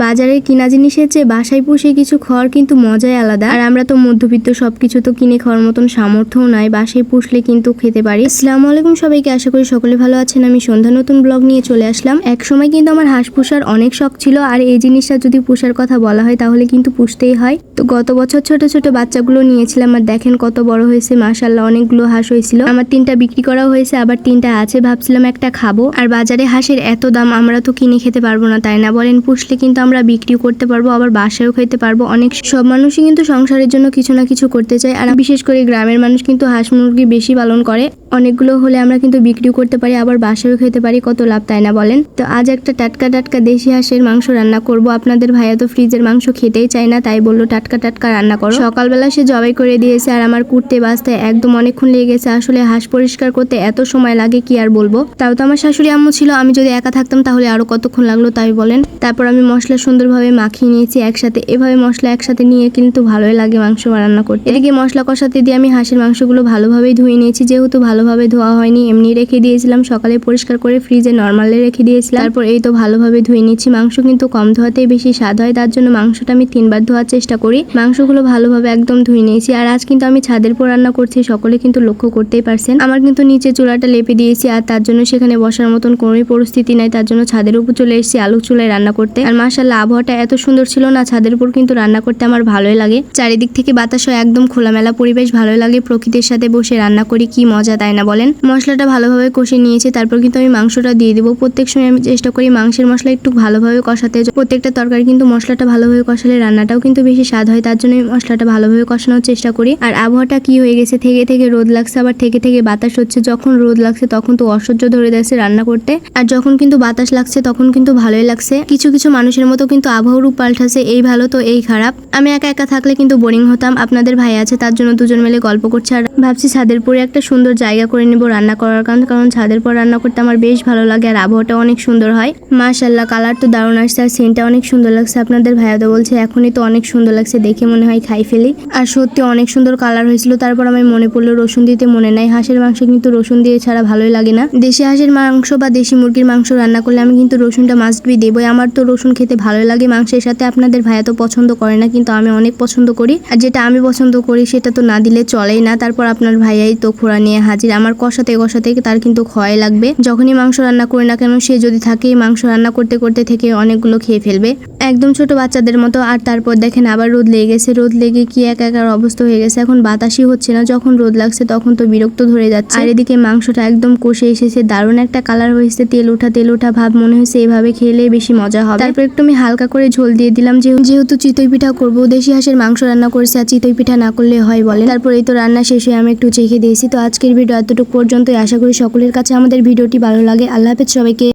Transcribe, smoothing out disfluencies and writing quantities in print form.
বাজারে কিনা জিনিসের চেয়ে বাসায় পুষে কিছু খাওয়ার কিন্তু মজাই আলাদা। আর আমরা তো মধ্যবিত্ত, সবকিছু তো কিনে খাওয়ার মতন সামর্থ্যও নাই, বাসায় পুষলে কিন্তু খেতে পারি। আসসালামু আলাইকুম সবাইকে, আশা করি সকলে ভালো আছেন। আমি সন্ধ্যা নতুন ব্লগ নিয়ে চলে আসলাম। এক সময় কিন্তু আমার হাঁস পুষার অনেক শখ ছিল, আর এই জিনিসটা যদি পুষার কথা বলা হয় তাহলে কিন্তু পুষতেই হয়। তো গত বছর ছোট ছোট বাচ্চাগুলো নিয়েছিলাম, আর দেখেন কত বড় হয়েছে, মাশাআল্লাহ অনেকগুলো হাঁস হয়েছিল। আমার 3টা বিক্রি করা হয়েছে, আবার 3টা আছে, ভাবছিলাম একটা খাবো। আর বাজারে হাঁসের এত দাম, আমরা তো কিনে খেতে পারবো না, তাই না বলেন? পুষলে কিন্তু আমরা বিক্রিও করতে পারবো, আবার বাসায়ও খেতে পারবো। অনেক সব মানুষই কিন্তু সংসারের জন্য কিছু না কিছু করতে চায়, আর বিশেষ করে গ্রামের মানুষ কিন্তু হাঁস মুরগি বেশি পালন করে। অনেকগুলো হলে আমরা কিন্তু বিক্রিও করতে পারি, আবার বাসায়ও খেতে পারি, কত লাভ, তাই না বলেন? তো আজ একটা টাটকা টাটকা দেশি হাঁসের মাংস রান্না করব। আপনাদের ভাইয়া তো ফ্রিজের মাংস খেতেই চায় না, তাই বললো টাটকা টাটকা রান্না করো। সকালবেলা সে জবাই করে দিয়েছে, আর আমার কুটতে বাঁচতে একদম অনেকক্ষণ লেগে গেছে। আসলে হাঁস পরিষ্কার করতে এত সময় লাগে কি আর বলবো। তাও তো আমার শাশুড়ি আম্মু ছিল, আমি যদি একা থাকতাম তাহলে আরো কতক্ষণ লাগলো, তাই বলেন। তারপর আমি মশলা সুন্দরভাবে মাখিয়ে নিয়েছি একসাথে। এভাবে মশলা একসাথে নিয়ে কিন্তু ভালোই লাগে মাংস রান্না করতে। এদিকে মশলা কষাতে দিয়ে আমি হাঁসের মাংসগুলো ভালোভাবেই ধুয়ে নিয়েছি। যেহেতু ভালোভাবে ধোয়া হয়নি, এমনি রেখে দিয়েছিলাম, সকালে পরিষ্কার করে ফ্রিজে নর্মালে রেখে দিয়েছিলাম। তারপর এই তো ভালোভাবে ধুয়ে নিচ্ছি। মাংস কিন্তু কম ধোয়াতেই বেশি স্বাদ হয়, তার জন্য মাংসটা আমি 3বার ধোয়ার চেষ্টা করি। মাংসগুলো ভালোভাবে একদম ধুয়ে নিয়েছি। আর আজ কিন্তু আমি ছাদের উপর রান্না করছি, সকলে কিন্তু লক্ষ্য করতেই পারছেন। আমার কিন্তু নিচে চুলাটা লেপে দিয়েছি, আর তার জন্য সেখানে বসার মতন কোনোই পরিস্থিতি নাই, তার জন্য ছাদের উপর চলে এসেছি আলু চুলায় রান্না করতে। আর মাশাআল্লাহ আবহাওয়াটা এত সুন্দর ছিল না, ছাদের উপর কিন্তু রান্না করতে আমার ভালোই লাগে। চারিদিক থেকে বাতাস হয়, একদম খোলামেলা পরিবেশ, ভালোই লাগে। প্রকৃতির সাথে বসে রান্না করি, কি মজা, তাই না বলেন? মশলাটা ভালোভাবে কষে নিয়েছি, তারপর কিন্তু আমি মাংসটা দিয়ে দেবো। প্রত্যেক সময় আমি চেষ্টা করি মাংসের মশলা একটু ভালোভাবে কষাতে। প্রত্যেকটা তরকারি কিন্তু মশলাটা ভালোভাবে কষালে রান্নাটাও কিন্তু বেশি স্বাদ হয়, তার জন্য আমি মশলাটা ভালোভাবে কষানোর চেষ্টা করি। আর আবহাওয়াটা কি হয়ে গেছে, থেকে থেকে রোদ লাগছে, আবার থেকে থেকে বাতাস হচ্ছে। যখন রোদ লাগছে তখন তো অসহ্য ধরে যাচ্ছে রান্না করতে, আর যখন কিন্তু বাতাস লাগছে তখন কিন্তু ভালোই লাগছে। কিছু কিছু মানুষের মতো কিন্তু আবহাওয়ার রূপ পাল্টাছে, এই ভালো তো এই খারাপ। আমি একা একা থাকলে কিন্তু বোরিং হতাম। আপনাদের ভাই আছে, তার জন্য দুজন মিলে গল্প করছে। আর ভাবছি ছাদের পরে একটা সুন্দর জায়গা করে নেব রান্না করার কারণ ছাদের পর রান্না করতে আমার বেশ ভালো লাগে, আর আবহাওয়াটা অনেক সুন্দর হয়। মাশাআল্লাহ কালার তো দারুণ আসছে, আর সেন্টটা অনেক সুন্দর লাগছে। আপনাদের ভাইয়া তো বলছে এখনই তো অনেক সুন্দর লাগছে, দেখে মনে হয় খাই ফেলি। আর সত্যি অনেক সুন্দর কালার হয়েছিল। তারপর আমি মনে পড়লো রসুন দিতে মনে নাই। হাঁসের মাংস কিন্তু রসুন দিয়ে ছাড়া ভালোই লাগে না। দেশি হাঁসের মাংস বা দেশি মুরগির মাংস রান্না করলে আমি কিন্তু রসুনটা মাস্ট বি দেবই। আমার তো রসুন খেতে ভালোই লাগে মাংসের সাথে। আপনাদের ভাইয়া তো পছন্দ করে না, কিন্তু আমি অনেক পছন্দ করি, আর যেটা আমি পছন্দ করি সেটা তো না দিলে চলেই না। তারপর আপনার ভাইয়াই তো খোঁড়া নিয়ে হাজির। আমার কষাতে কষাতে তার কিন্তু ক্ষয় লাগবে। যখনই মাংস রান্না করি না কেন, সে যদি থাকে মাংস রান্না করতে করতে থেকে অনেকগুলো খেয়ে ফেলবে, একদম ছোট বাচ্চাদের মতো। আর তারপর দেখেন আবার রোদ লেগে গেছে, রোদ লেগে কি একাকার অবস্থা হয়ে গেছে। এখন বাতাসই হচ্ছে না, যখন রোদ লাগছে তখন তো বিরক্ত ধরে যাচ্ছে। আর এদিকে মাংসটা একদম কষে এসেছে, দারুণ একটা কালার হয়েছে, তেল ওঠা ভাব। মনে হয়েছে এভাবে খেলে বেশি মজা হবে। তারপর একটু আমি হালকা করে ঝোল দিয়ে দিলাম, যেহেতু চিতই পিঠা করবো। দেশি হাঁসের মাংস রান্না করেছি, আর চিতই পিঠা না করলে হয় বলে? তারপর এই তো রান্না শেষ হয়ে আমি একটু চেখে দিয়েছি। তো আজকের ভিডিও এতটুকু পর্যন্তই। আশা করি সকলের কাছে আমাদের ভিডিওটি ভালো লাগে। আল্লাহ হাফেজ সবাইকে।